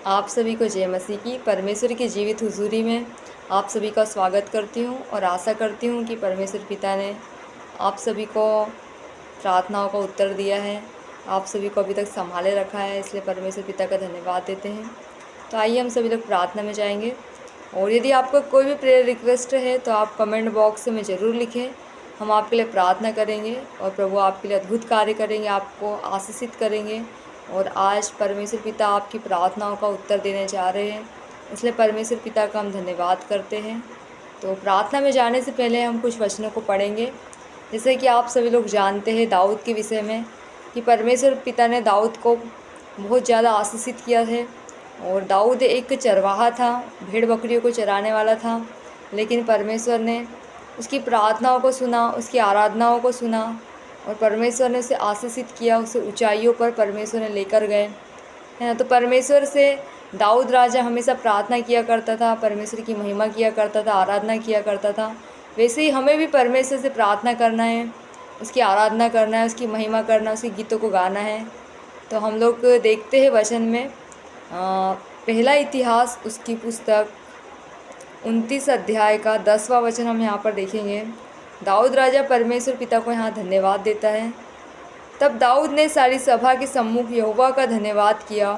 आप सभी को जय मसीह की। परमेश्वर की जीवित हुजूरी में आप सभी का स्वागत करती हूँ और आशा करती हूँ कि परमेश्वर पिता ने आप सभी को प्रार्थनाओं का उत्तर दिया है, आप सभी को अभी तक संभाले रखा है, इसलिए परमेश्वर पिता का धन्यवाद देते हैं। तो आइए हम सभी लोग प्रार्थना में जाएंगे। और यदि आपका कोई भी प्रेयर रिक्वेस्ट है तो आप कमेंट बॉक्स में ज़रूर लिखें, हम आपके लिए प्रार्थना करेंगे और प्रभु आपके लिए अद्भुत कार्य करेंगे, आपको आशीषित करेंगे। और आज परमेश्वर पिता आपकी प्रार्थनाओं का उत्तर देने जा रहे हैं, इसलिए परमेश्वर पिता का हम धन्यवाद करते हैं। तो प्रार्थना में जाने से पहले हम कुछ वचनों को पढ़ेंगे। जैसे कि आप सभी लोग जानते हैं दाऊद के विषय में कि परमेश्वर पिता ने दाऊद को बहुत ज़्यादा आशीषित किया है। और दाऊद एक चरवाहा था, भेड़ बकरियों को चराने वाला था, लेकिन परमेश्वर ने उसकी प्रार्थनाओं को सुना, उसकी आराधनाओं को सुना और परमेश्वर ने उसे आशीषित किया, उसे ऊंचाइयों पर परमेश्वर ने लेकर गए, है ना। तो परमेश्वर से दाऊद राजा हमेशा प्रार्थना किया करता था, परमेश्वर की महिमा किया करता था, आराधना किया करता था। वैसे ही हमें भी परमेश्वर से प्रार्थना करना है, उसकी आराधना करना है, उसकी महिमा करना, उसके गीतों को गाना है। तो हम लोग देखते हैं वचन में पहला इतिहास उसकी पुस्तक 29 अध्याय का 10वां वचन हम यहाँ पर देखेंगे। दाऊद राजा परमेश्वर पिता को यहाँ धन्यवाद देता है। तब दाऊद ने सारी सभा के सम्मुख यहोवा का धन्यवाद किया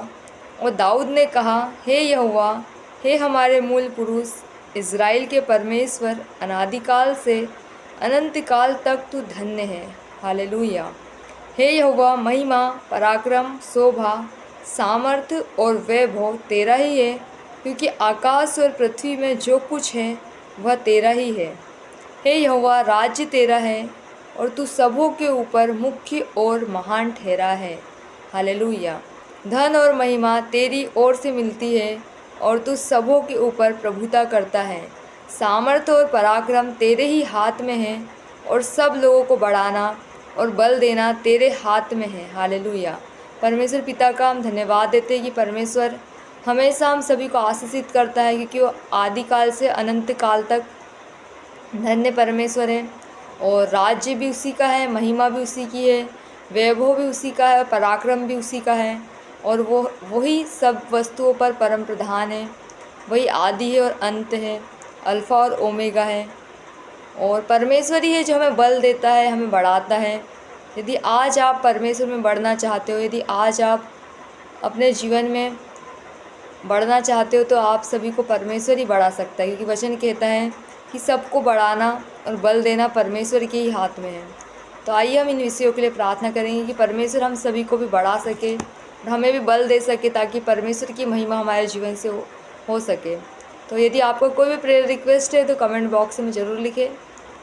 और दाऊद ने कहा, हे यहोवा, हे हमारे मूल पुरुष इज़राइल के परमेश्वर, अनादिकाल से अनंत काल तक तू धन्य है। हालेलुया। हे यहोवा, महिमा, पराक्रम, शोभा, सामर्थ्य और वैभव तेरा ही है, क्योंकि आकाश और पृथ्वी में जो कुछ है वह तेरा ही है। हे यहोवा, राज्य तेरा है और तू सबों के ऊपर मुख्य और महान ठहरा है। हालेलुया। धन और महिमा तेरी ओर से मिलती है और तू सबों के ऊपर प्रभुता करता है। सामर्थ्य और पराक्रम तेरे ही हाथ में है और सब लोगों को बढ़ाना और बल देना तेरे हाथ में है। हालेलुया। परमेश्वर पिता का हम धन्यवाद देते हैं कि परमेश्वर हमेशा हम सभी को आशीषित करता है, क्योंकि वो आदिकाल से अनंत काल तक धन्य परमेश्वर है। और राज्य भी उसी का है, महिमा भी उसी की है, वैभव भी उसी का है, पराक्रम भी उसी का है। और वही सब वस्तुओं पर परम प्रधान है, वही आदि है और अंत है, अल्फ़ा और ओमेगा है। और परमेश्वर ही है जो हमें बल देता है, हमें बढ़ाता है। यदि आज आप परमेश्वर में बढ़ना चाहते हो, यदि आज आप अपने जीवन में बढ़ना चाहते हो, तो आप सभी को परमेश्वर ही बढ़ा सकता है, क्योंकि वचन कहता है कि सबको बढ़ाना और बल देना परमेश्वर के ही हाथ में है। तो आइए हम इन विषयों के लिए प्रार्थना करेंगे कि परमेश्वर हम सभी को भी बढ़ा सके और हमें भी बल दे सके, ताकि परमेश्वर की महिमा हमारे जीवन से हो सके। तो यदि आपको कोई भी प्रेयर रिक्वेस्ट है तो कमेंट बॉक्स में ज़रूर लिखें,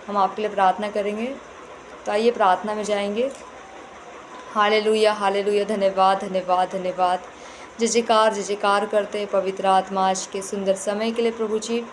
हम आपके लिए प्रार्थना करेंगे। तो आइए प्रार्थना में जाएंगे। Hallelujah, hallelujah. धन्यवाद, धन्यवाद, धन्यवाद। जय जयकार करते हैं पवित्र आत्मा आज के सुंदर समय के लिए प्रभु जी।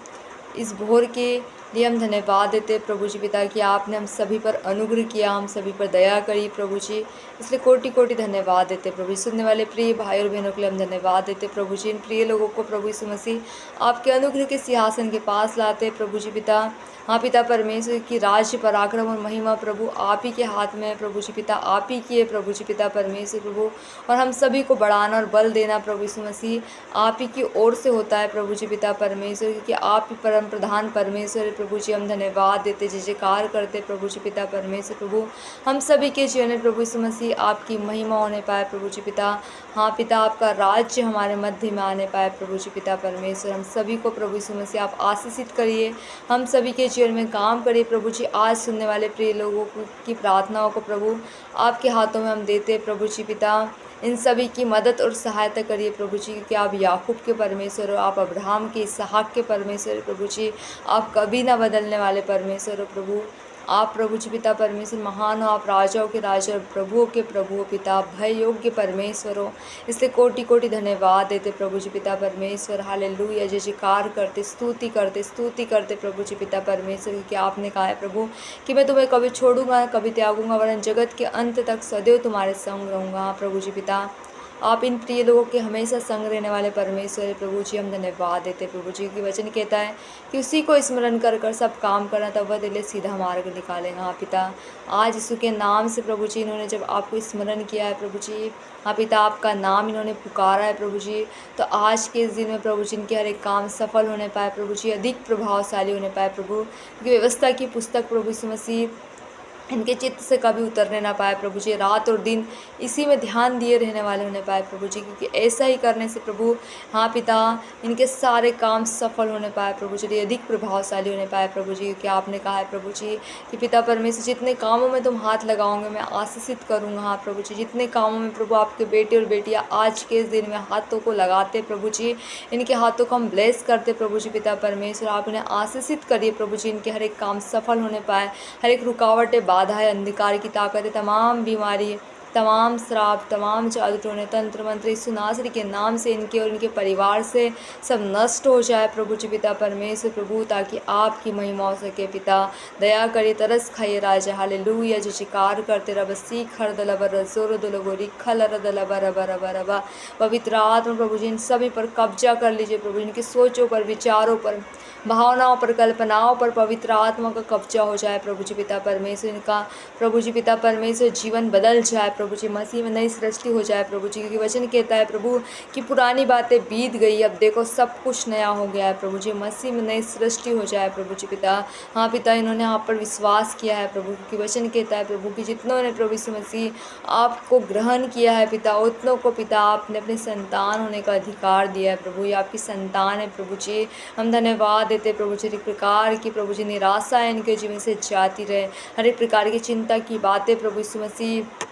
इस भोर के लिए हम धन्यवाद देते हैं प्रभु जी पिता कि आपने हम सभी पर अनुग्रह किया, हम सभी पर दया करी प्रभु जी, इसलिए कोटि कोटि धन्यवाद देते प्रभु। सुनने वाले प्रिय भाई और बहनों के लिए हम धन्यवाद देते प्रभु जी। इन प्रिय लोगों को प्रभु यीशु मसीह आपके अनुग्रह के सिंहासन के पास लाते प्रभु जी पिता। हाँ पिता परमेश्वर की राज्य, पराक्रम और महिमा प्रभु आप ही के हाथ में है प्रभु जी पिता, आप ही की है प्रभु जी पिता परमेश्वर प्रभु। और हम सभी को बढ़ाना और बल देना प्रभु यीशु मसीह आप ही की ओर से होता है प्रभु जी पिता परमेश्वर, क्योंकि आप ही परम प्रधान परमेश्वर है प्रभु जी। हम धन्यवाद देते, जय जयकार करते प्रभु जी पिता परमेश्वर प्रभु। हम सभी के जीवन में प्रभु यीशु मसीह आपकी महिमा होने पाए प्रभु जी पिता। हाँ पिता, आपका राज्य हमारे मध्य में आने पाए प्रभु जी पिता परमेश्वर। हम सभी को प्रभु यीशु मसीह आप आशीषित करिए, हम सभी के जीवन में काम करिए प्रभु जी। आज सुनने वाले प्रिय लोगों की प्रार्थनाओं को प्रभु आपके हाथों में हम देते प्रभु जी पिता। इन सभी की मदद और सहायता करिए प्रभु जी, क्योंकि आप याकूब के परमेश्वर हो, आप अब्राहम के, इसहाक के परमेश्वर प्रभु जी। आप कभी ना बदलने वाले परमेश्वर हो प्रभु। आप प्रभु जी पिता परमेश्वर महान हो, आप राजाओं के राजा और प्रभुओं के प्रभु हो पिता, भय योग्य परमेश्वर हो, इसलिए कोटि कोटि धन्यवाद देते प्रभु जी पिता परमेश्वर। हालेलुया। जय जयकार करते, स्तुति करते प्रभु जी पिता परमेश्वर, क्योंकि आपने कहा है प्रभु कि मैं तुम्हें कभी छोड़ूंगा कभी त्यागूंगा, वरन जगत के अंत तक सदैव तुम्हारे संग रहूँगा। प्रभु जी पिता आप इन प्रिय लोगों के हमेशा संग रहने वाले परमेश्वर है प्रभु जी। हम धन्यवाद देते प्रभु जी की वचन कहता है कि उसी को स्मरण कर कर सब काम करना, तब वह दिले सीधा मार्ग निकालेगा। हाँ पिता, आज यीशु के नाम से प्रभु जी इन्होंने जब आपको स्मरण किया है प्रभु जी, हाँ पिता आपका नाम इन्होंने पुकारा है प्रभु जी, तो आज के इस दिन में प्रभु जी इनके हर एक काम सफल होने पाए प्रभु जी, अधिक प्रभावशाली होने पाए प्रभु। क्योंकि व्यवस्था की पुस्तक प्रभु यीशु मसीह इनके चित्त से कभी उतरने ना पाए प्रभु जी, रात और दिन इसी में ध्यान दिए रहने वाले होने पाए प्रभु जी। क्योंकि ऐसा ही करने से प्रभु हाँ पिता इनके सारे काम सफल होने पाए प्रभु जी, अधिक प्रभावशाली होने पाए प्रभु जी। क्योंकि आपने कहा है प्रभु जी कि पिता परमेश्वर जितने कामों में तुम हाथ लगाओगे मैं आशीषित करूँगा। हाँ प्रभु जी, जितने कामों में प्रभु आपके बेटे और बेटियाँ आज के इस दिन में हाथों को लगाते प्रभु जी, इनके हाथों को हम ब्लेस करते प्रभु जी। पिता परमेश्वर आप इन्हें आशीषित करिए प्रभु जी, इनके हर एक काम सफल होने पाए, हर एक रुकावटें बाधाएं अंधकार की ताकतें तमाम बीमारी तमाम श्राप तमाम जादू टोने तंत्र मंत्र यीशु नासरी के नाम से इनके और इनके परिवार से सब नष्ट हो जाए प्रभु जी। पिता परमेश्वर प्रभु ताकि आपकी महिमा हो सके पिता, दया करिए तरस खाइए राजा। हालेलुया। जो शिकार करते रब सीख हर दलबर जोर दलबो रिखल रबा पवित्र आत्मा प्रभु जी इन सभी पर कब्जा कर लीजिए प्रभु, इनकी सोचों पर विचारों पर भावनाओं पर कल्पनाओं पर पवित्र आत्मा का कब्जा हो जाए प्रभु जी। पिता परमेश्वर इनका प्रभु जी पिता परमेश्वर जीवन बदल जाए प्रभु जी, मसीह में नई सृष्टि हो जाए प्रभु जी। क्योंकि वचन कहता है प्रभु कि पुरानी बातें बीत गई, अब देखो सब कुछ नया हो गया है प्रभु जी, मसीह में नई सृष्टि हो जाए प्रभु जी। पिता हाँ पिता इन्होंने आप पर विश्वास किया है प्रभु, क्योंकि वचन कहता है प्रभु कि जितनों ने प्रभु यीशु मसीह आपको ग्रहण किया है पिता, उतनों को पिता आपने अपने संतान होने का अधिकार दिया है प्रभु। ये आपकी संतान है प्रभु जी। हम धन्यवाद देते प्रभु जी, हर एक प्रकार की प्रभु जी निराशा इनके जीवन से जाती रहे, हर एक प्रकार की चिंता की बातें प्रभु यीशु मसीह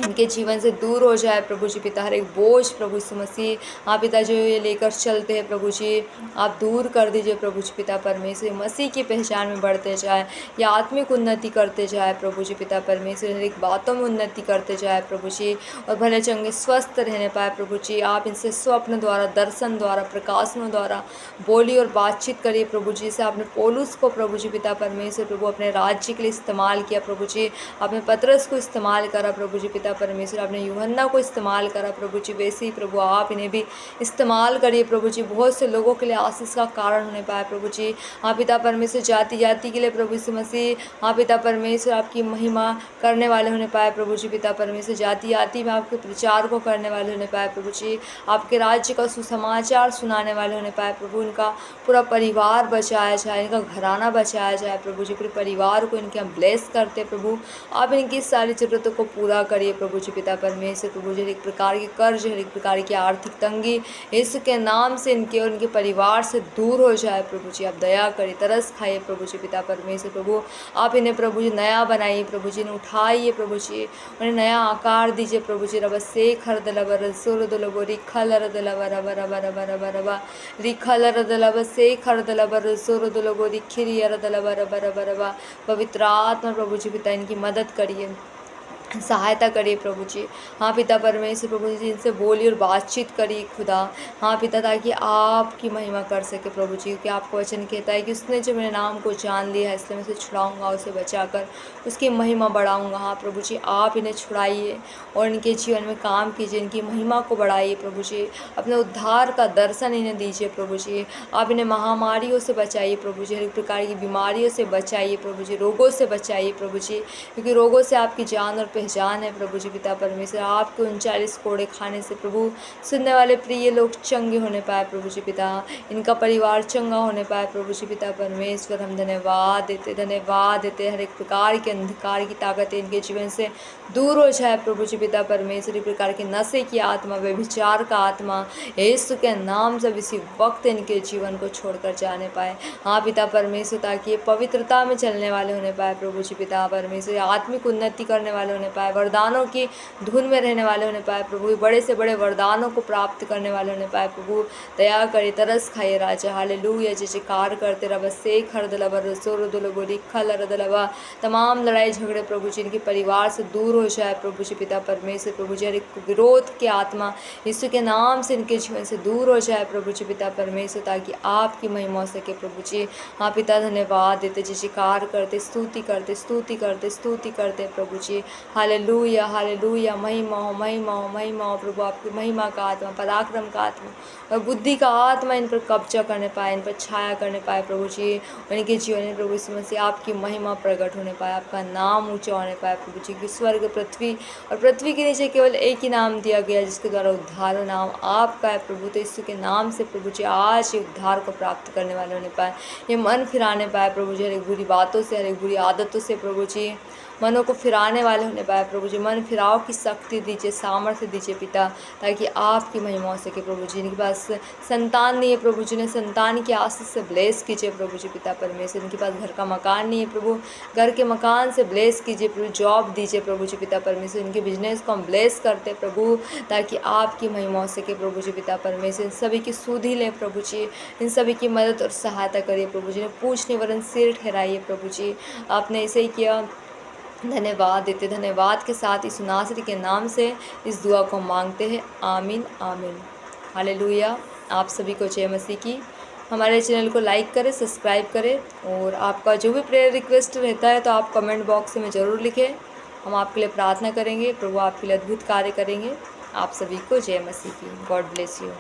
इनके जीवन से दूर हो जाए प्रभु जी। पिता हर एक बोझ प्रभु यीशु मसीह आप पिता जो ये लेकर चलते हैं प्रभु जी, आप दूर कर दीजिए प्रभु जी। पिता परमेश्वर मसीह की पहचान में बढ़ते जाए, या आत्मिक उन्नति करते जाए प्रभु जी। पिता परमेश्वर हर एक बातों में उन्नति करते जाए प्रभु जी, और भले चंगे स्वस्थ रहने पाए प्रभु जी। आप इनसे स्वप्न द्वारा दर्शन द्वारा प्रकाशनों द्वारा बोली और बातचीत करिए प्रभु जी। से आपने पौलुस को प्रभु जी पिता परमेश्वर प्रभु अपने राज्य के लिए इस्तेमाल किया प्रभु जी, आपने पतरस को इस्तेमाल करा प्रभु जी। पिता परमेश्वर आपने यूहन्ना को इस्तेमाल करा प्रभु जी, वैसे ही प्रभु आप इन्हें भी इस्तेमाल करिए प्रभु जी, बहुत से लोगों के लिए आशीष का कारण होने पाए प्रभु जी। हाँ पिता परमेश्वर जाति जाति के लिए प्रभु यीशु मसीह हाँ पिता परमेश्वर आपकी महिमा करने वाले होने पाए प्रभु जी। पिता परमेश्वर जाति जाति में आपके प्रचार को करने वाले होने पाए प्रभु जी, आपके राज्य का सुसमाचार सुनाने वाले होने पाए प्रभु। इनका पूरा परिवार बचाया जाए, इनका घराना बचाया जाए प्रभु जी, पूरे परिवार को इनके हम ब्लेस करते प्रभु। आप इनकी सारी ज़रूरतों को पूरा करिए प्रभु जी। पिता परमेश्वर प्रभु जी, एक प्रकार के कर्ज हर एक प्रकार की आर्थिक तंगी यीशु के नाम से इनके और इनके परिवार से दूर हो जाए प्रभु जी। आप दया करिए तरस खाइए प्रभु जी। पिता परमेश्वर प्रभु आप इन्हें प्रभु जी नया बनाइए प्रभु जी, इन्हें उठाइए प्रभु जी, उन्हें नया आकार दीजिए प्रभु जी। रब से खर दलबर सुर दलबो रिखल दलबर रबर रबर रबर रबर रिखल दलब से खर दलबर सुर दलबो रिखिरी दलबर रबर रबर। पवित्र आत्मा प्रभु जी पिता इनकी मदद करिए, सहायता करिए प्रभु जी। हाँ पिता परमेश्वर प्रभु जी इनसे बोलिए और बातचीत करिए खुदा। हाँ पिता ताकि आपकी महिमा कर सके प्रभु जी, क्योंकि आपका वचन कहता है कि उसने जो मेरे नाम को जान लिया है इसलिए मैं उसे छुड़ाऊंगा, उसे बचाकर उसकी महिमा बढ़ाऊंगा। हाँ प्रभु जी आप इन्हें छुड़ाइए और इनके जीवन में काम कीजिए, इनकी महिमा को बढ़ाइए प्रभु जी, अपने उद्धार का दर्शन इन्हें दीजिए प्रभु जी। आप इन्हें महामारियों से बचाइए प्रभु जी, हर एक प्रकार की बीमारियों से बचाइए प्रभु जी, रोगों से बचाइए प्रभु जी, क्योंकि रोगों से आपकी जान और पहचान है प्रभु जी। पिता परमेश्वर आपके 39 कोड़े खाने से प्रभु सुनने वाले प्रिय लोग चंगे होने पाए प्रभु जी। पिता इनका परिवार चंगा होने पाए प्रभु जी। पिता परमेश्वर हम धन्यवाद देते हर एक प्रकार के अंधकार की ताकतें इनके जीवन से दूर हो जाए प्रभु जी। पिता परमेश्वर एक प्रकार के नशे की आत्मा व्यभिचार का आत्मा यीशु के नाम से इसी वक्त इनके जीवन को छोड़कर जाने पाए। हाँ पिता परमेश्वर ताकि ये पवित्रता में चलने वाले होने पाए प्रभु जी। पिता परमेश्वर आत्मिक उन्नति करने वाले होने पाए, वरदानों की धुन में रहने वाले होने पाए प्रभु, बड़े से बड़े वरदानों को प्राप्त करने वाले होने पाए प्रभु। दया करे तरस खाइए राजा। हालेलुया। जयकार करते रब से खरदलबर सोरदलबो रिखल रदलबा। तमाम लड़ाई झगड़े प्रभु जी इनके परिवार से दूर हो जाए प्रभु जी। पिता परमेश्वर प्रभु जी हर एक विरोध की आत्मा यीशु के नाम से इनके जीवन से दूर हो जाए प्रभु जी। पिता परमेश्वर ताकि आपकी महिमा हो सके प्रभु जी। हाँ पिता धन्यवाद देते जयकार करते स्तुति करते प्रभु जी। Hallelujah hallelujah. महिमा हो महिमा हो महिमा हो प्रभु, आपकी महिमा का आत्मा, पराक्रम का आत्मा और बुद्धि का आत्मा इन पर कब्जा करने पाए, इन पर छाया करने पाए प्रभु जी। और इनके जीवन में प्रभु यीशु मसीह आपकी महिमा प्रकट होने पाए, आपका नाम ऊंचा होने पाए प्रभु जी। कि स्वर्ग पृथ्वी और पृथ्वी के नीचे केवल एक ही नाम दिया गया जिसके द्वारा उद्धार हो, नाम आपका है प्रभु। तो यीशु के नाम से प्रभु जी आज ये उद्धार को प्राप्त करने वाले होने पाए, ये मन फिराने पाए प्रभु जी, हर एक बुरी बातों से, हर एक बुरी आदतों से प्रभु जी मनों को फिराने वाले होने पाए प्रभु जी। मन फिराव की शक्ति दीजिए, सामर्थ्य दीजिए पिता, ताकि आपकी महिमा हो सके प्रभु जी। इनके पास संतान नहीं है प्रभु जी, ने संतान की आशीष से ब्लेस कीजिए प्रभु जी पिता परमेश्वर। इनके पास घर का मकान नहीं है प्रभु, घर के मकान से ब्लेस कीजिए प्रभु, जॉब दीजिए प्रभु जी पिता परमेश्वर। इनके बिजनेस को हम ब्लेस करते प्रभु, ताकि आपकी महिमा हो सके प्रभु जी पिता परमेश्वर। इन सभी की सुधि ले प्रभु जी, इन सभी की मदद और सहायता करिए प्रभु जी। ने पूछने वरन सिर ठहराइए प्रभु जी, आपने ऐसे ही किया। धन्यवाद देते, धन्यवाद के साथ इस नासरी के नाम से इस दुआ को मांगते हैं, आमीन आमीन। हालेलुया। आप सभी को जय मसीह की। हमारे चैनल को लाइक करें, सब्सक्राइब करें, और आपका जो भी प्रेयर रिक्वेस्ट रहता है तो आप कमेंट बॉक्स में ज़रूर लिखें। हम आपके लिए प्रार्थना करेंगे, प्रभु आपके लिए अद्भुत कार्य करेंगे। आप सभी को जय मसीह की। God bless you.